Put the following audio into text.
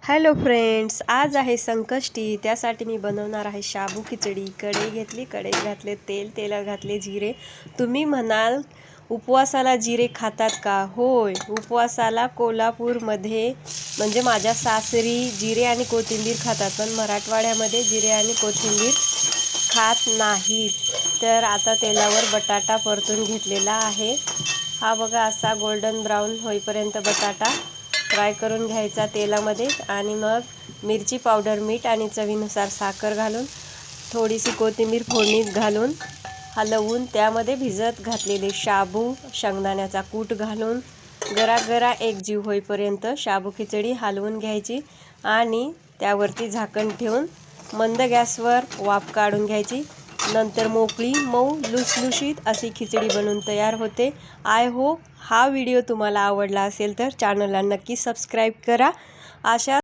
Hello friends, आज आहे संकष्टी. त्यासाठी मी बनवणार आहे शाबू खिचडी. कढई घेतली, कढईत घातले तेल, तेलात घातले जिरे. तुम्ही म्हणाल उपवासाला जिरे खातात का? होय, उपवासाला कोल्हापूरमध्ये म्हणजे माझ्या सासरी जिरे आणि कोथिंबीर खातात, पण मराठवाड्यामध्ये जिरे आणि कोथिंबीर खात नाहीत. तर आता तेलावर बटाटा परतून घेतलेला आहे. हा बघा, असा गोल्डन ब्राऊन होईपर्यंत बटाटा फ्राय करून घ्यायचा तेलामध्ये. आणि मग मिरची पावडर, मीठ आणि चवीनुसार साखर घालून थोडीशी कोथिंबीर फोडणीत घालून हलवून त्यामध्ये भिजत घातलेले शाबू, शेंगदाण्याचा कूट घालून गरागरा एकजीव होईपर्यंत शाबू खिचडी हलवून घ्यायची आणि त्यावरती झाकण ठेवून मंद गॅसवर वाफ काढून घ्यायची. नंतर मोकळी मऊ लुसलुशीत अशी खिचडी बनून तयार होते. आय होप हा व्हिडिओ तुम्हाला आवडला असेल तर चॅनलला नक्की सबस्क्राईब करा. अशा